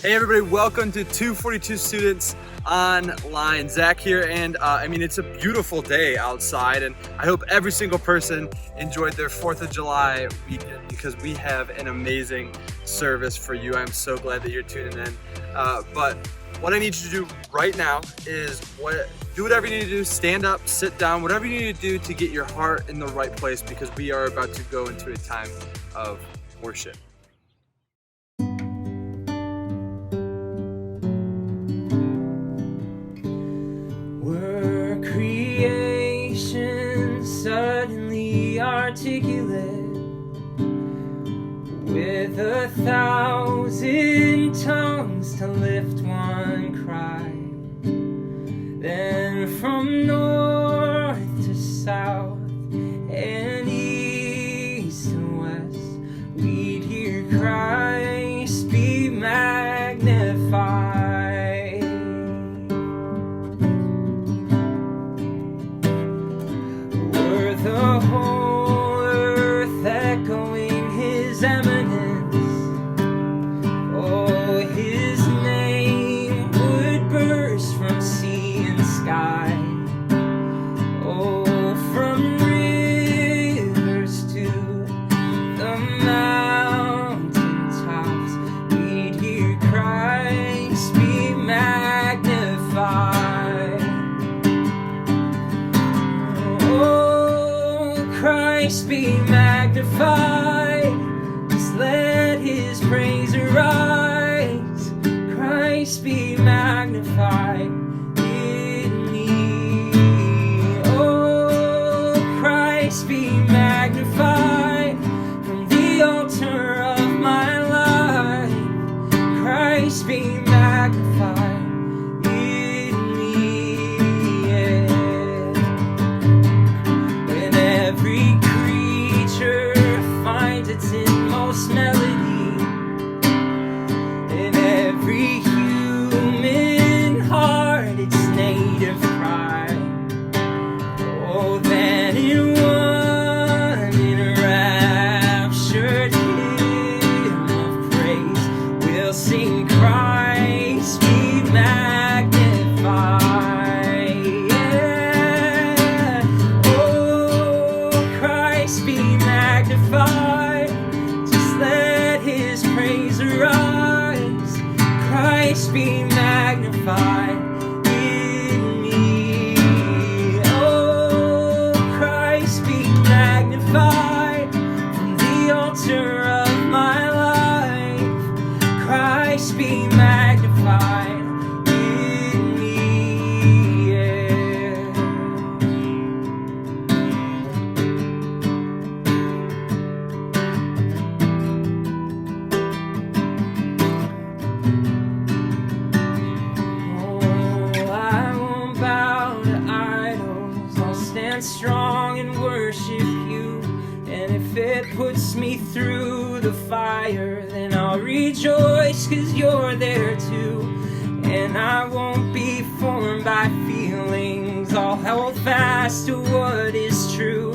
Hey everybody, welcome to 242 Students Online. Zach here, and it's a beautiful day outside, and I hope every single person enjoyed their 4th of July weekend because we have an amazing service for you. I'm so glad that you're tuning in. But what I need you to do right now is do whatever you need to do, stand up, sit down, whatever you need to do to get your heart in the right place, because we are about to go into a time of worship. Were creation suddenly articulate with 1,000 tongues to lift one cry, then from north to south and east to west we'd hear Christ be magnified. The whole earth echoing his eminence, oh, his name would burst from sea and sky, oh, from rivers to the mountain tops, we'd hear Christ be magnified. Christ be magnified, just let his praise arise. Christ be magnified in me. Oh, Christ be magnified from the altar of my life. Christ be magnified. Its inmost melody, in every human heart its native cry. Oh, then in one enraptured hymn of praise we'll sing Christ be magnified. Yeah. Oh, Christ be magnified, let his praise arise. Christ be magnified in me. Oh, Christ be magnified from the altar of my life. Christ be magnified in me. Yeah. Strong and worship you, and if it puts me through the fire, then I'll rejoice 'cause you're there too. And I won't be formed by feelings, I'll hold fast to what is true.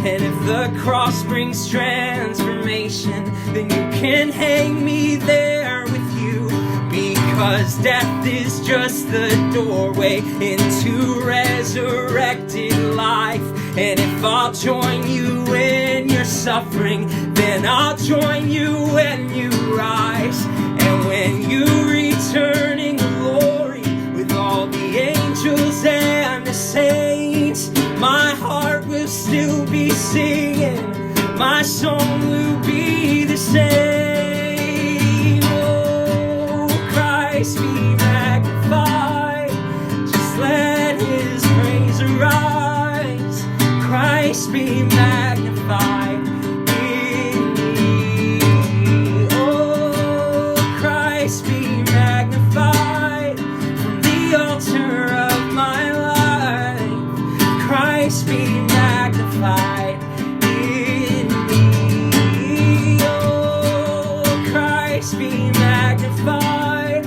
And if the cross brings transformation, then you can hang me there with you, because death is just the doorway into resurrected life. And if I'll join you in your suffering, then I'll join you when you rise. And when you return in glory with all the angels and the saints, my heart will still be singing, my song will be the same. Oh, Christ be magnified, just let his praise arise. Christ be magnified in me. Oh, Christ be magnified from the altar of my life. Christ be magnified in me. Oh, Christ be magnified,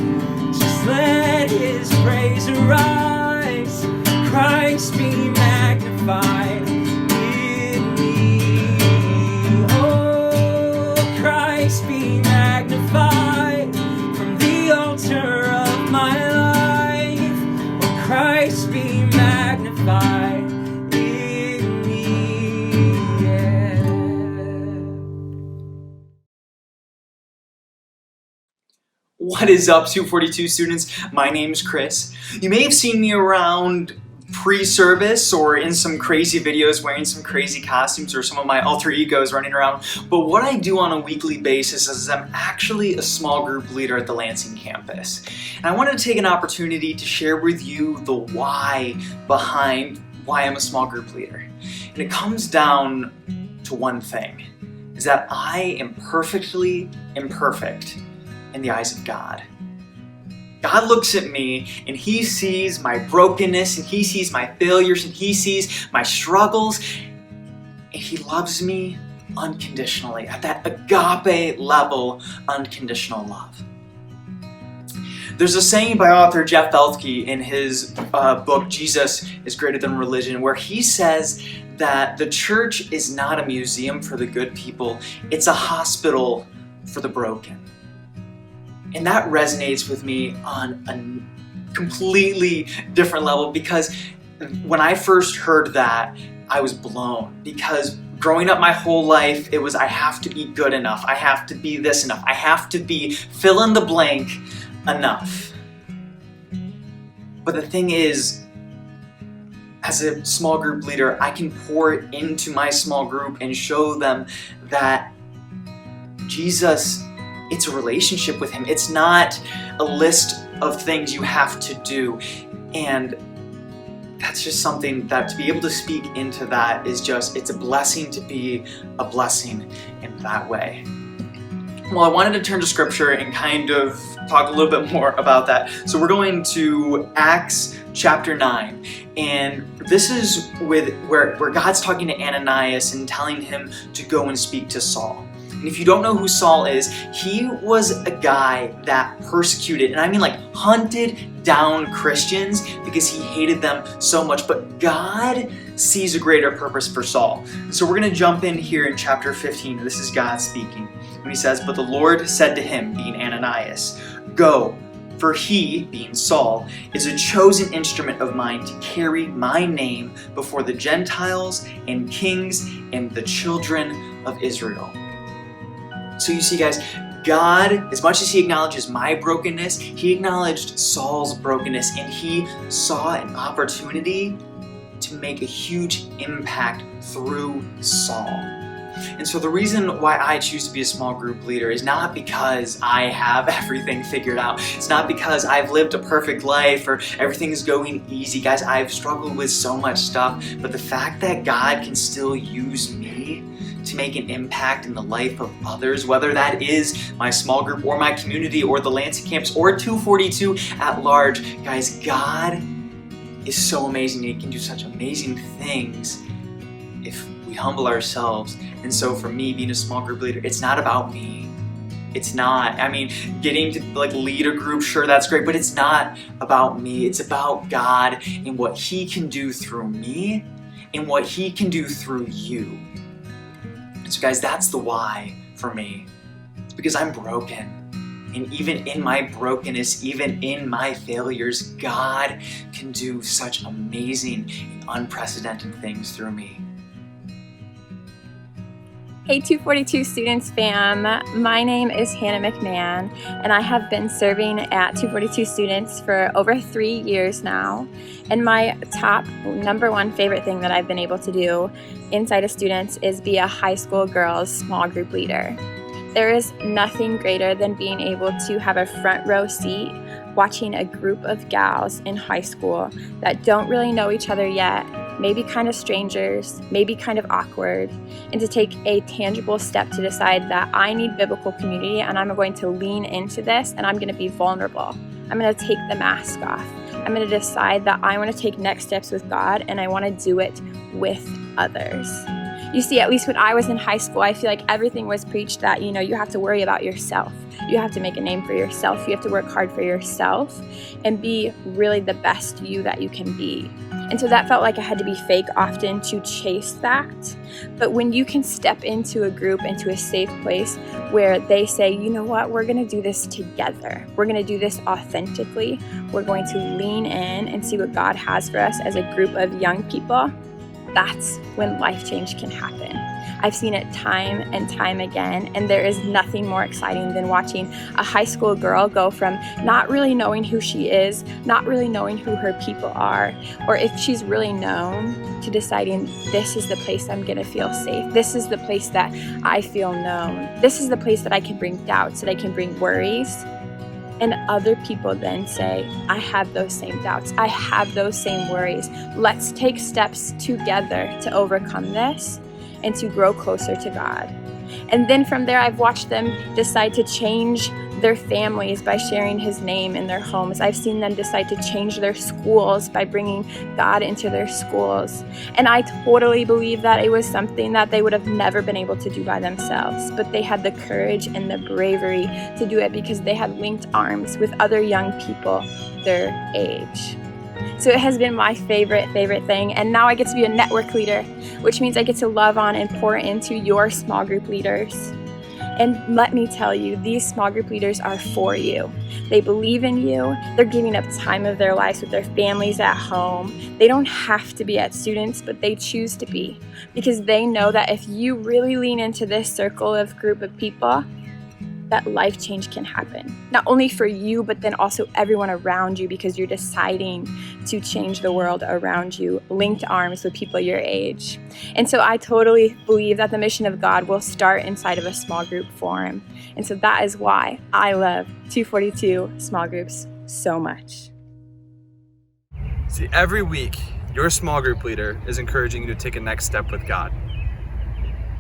just let his praise arise. Christ be magnified in me. Oh, Christ be magnified from the altar What is up, 242 students? My name's Chris. You may have seen me around pre-service or in some crazy videos wearing some crazy costumes or some of my alter egos running around, but what I do on a weekly basis is I'm actually a small group leader at the Lansing campus. And I wanted to take an opportunity to share with you the why behind why I'm a small group leader. And it comes down to one thing, is that I am perfectly imperfect in the eyes of God. God looks at me and He sees my brokenness and He sees my failures and He sees my struggles, and He loves me unconditionally at that agape level, unconditional love. There's a saying by author Jeff Beltke in his book, Jesus is Greater Than Religion, where he says that the church is not a museum for the good people, it's a hospital for the broken. And that resonates with me on a completely different level, because when I first heard that, I was blown. Because growing up my whole life, it was I have to be good enough, I have to be this enough, I have to be fill in the blank enough. But the thing is, as a small group leader, I can pour into my small group and show them that Jesus, it's a relationship with Him. It's not a list of things you have to do. And that's just something that to be able to speak into that is just, it's a blessing to be a blessing in that way. Well, I wanted to turn to scripture and kind of talk a little bit more about that. So we're going to Acts chapter 9. And this is where God's talking to Ananias and telling him to go and speak to Saul. And if you don't know who Saul is, he was a guy that persecuted, and I mean like hunted down Christians because he hated them so much. But God sees a greater purpose for Saul. So we're going to jump in here in chapter 15. This is God speaking. When he says, "But the Lord said to him," being Ananias, "Go, for he," being Saul, "is a chosen instrument of mine to carry my name before the Gentiles and kings and the children of Israel." So you see, guys, God, as much as He acknowledges my brokenness, He acknowledged Saul's brokenness, and He saw an opportunity to make a huge impact through Saul. And so the reason why I choose to be a small group leader is not because I have everything figured out. It's not because I've lived a perfect life or everything's going easy. Guys, I've struggled with so much stuff, but the fact that God can still use me to make an impact in the life of others, whether that is my small group or my community or the Lansing campus or 242 at large, guys, God is so amazing. He can do such amazing things if we humble ourselves. And so for me, being a small group leader, it's not about me. It's not. I mean, getting to lead a group, sure, that's great, but it's not about me. It's about God and what He can do through me and what He can do through you. So guys, that's the why for me. It's because I'm broken. And even in my brokenness, even in my failures, God can do such amazing and unprecedented things through me. Hey 242 Students fam, my name is Hannah McMahon, and I have been serving at 242 Students for over 3 years now. And my top #1 favorite thing that I've been able to do inside of Students is be a high school girls small group leader. There is nothing greater than being able to have a front row seat watching a group of gals in high school that don't really know each other yet, maybe kind of strangers, maybe kind of awkward, and to take a tangible step to decide that I need biblical community and I'm going to lean into this and I'm going to be vulnerable. I'm going to take the mask off. I'm going to decide that I want to take next steps with God and I want to do it with others. You see, at least when I was in high school, I feel like everything was preached that, you have to worry about yourself. You have to make a name for yourself. You have to work hard for yourself and be really the best you that you can be. And so that felt like I had to be fake often to chase that. But when you can step into a group, into a safe place where they say, you know what, we're going to do this together. We're going to do this authentically. We're going to lean in and see what God has for us as a group of young people. That's when life change can happen. I've seen it time and time again, and there is nothing more exciting than watching a high school girl go from not really knowing who she is, not really knowing who her people are, or if she's really known, to deciding this is the place I'm gonna feel safe. This is the place that I feel known. This is the place that I can bring doubts, that I can bring worries. And other people then say, I have those same doubts. I have those same worries. Let's take steps together to overcome this and to grow closer to God. And then from there, I've watched them decide to change their families by sharing His name in their homes. I've seen them decide to change their schools by bringing God into their schools. And I totally believe that it was something that they would have never been able to do by themselves, but they had the courage and the bravery to do it because they had linked arms with other young people their age. So it has been my favorite thing. And now I get to be a network leader, which means I get to love on and pour into your small group leaders. And let me tell you, these small group leaders are for you. They believe in you. They're giving up time of their lives with their families at home. They don't have to be at students, but they choose to be because they know that if you really lean into this circle of group of people, that life change can happen. Not only for you, but then also everyone around you because you're deciding to change the world around you, linked arms with people your age. And so I totally believe that the mission of God will start inside of a small group forum. And so that is why I love 242 small groups so much. See, every week, your small group leader is encouraging you to take a next step with God.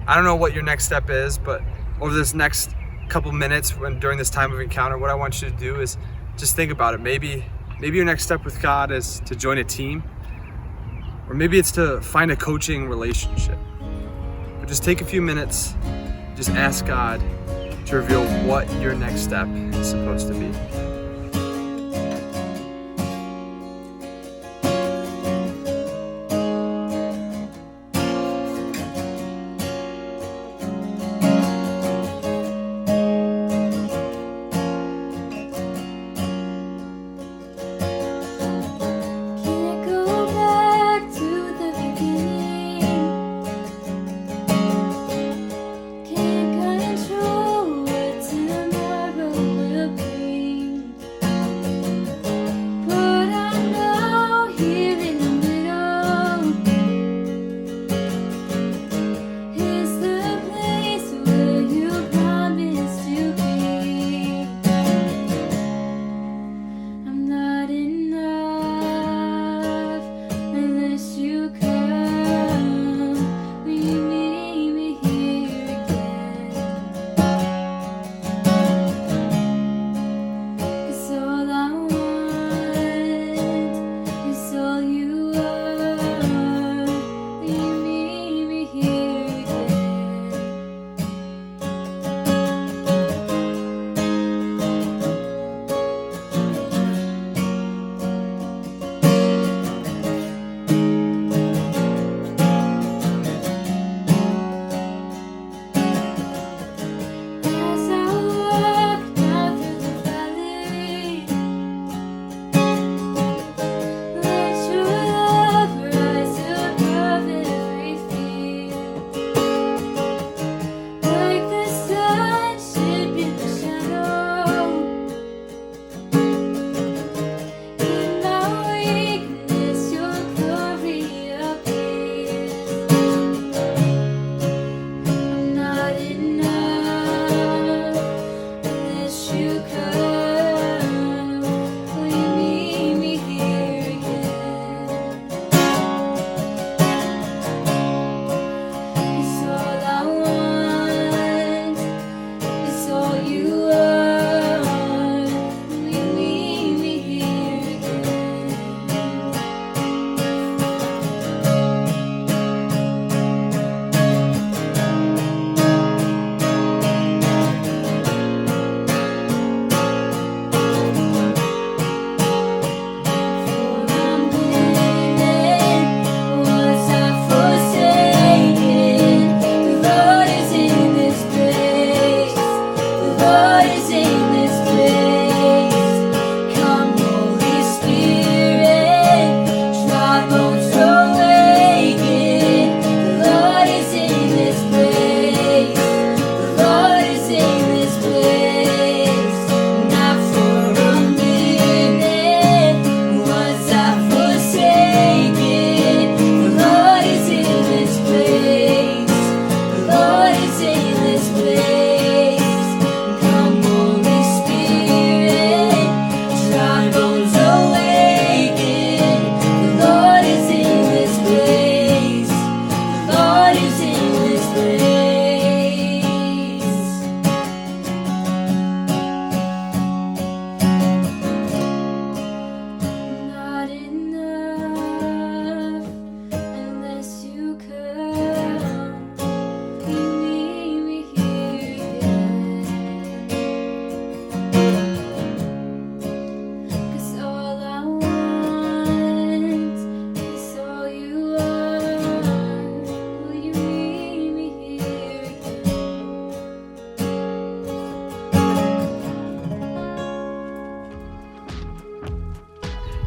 I don't know what your next step is, but over this next couple minutes during this time of encounter, what I want you to do is just think about it. Maybe your next step with God is to join a team, or maybe it's to find a coaching relationship. But just take a few minutes, just ask God to reveal what your next step is supposed to be.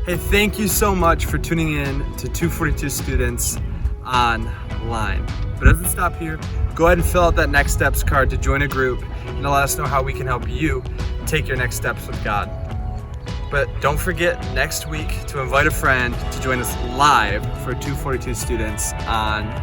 Hey, thank you so much for tuning in to 242 Students Online. But it doesn't stop here. Go ahead and fill out that Next Steps card to join a group and to let us know how we can help you take your next steps with God. But don't forget next week to invite a friend to join us live for 242 Students Online.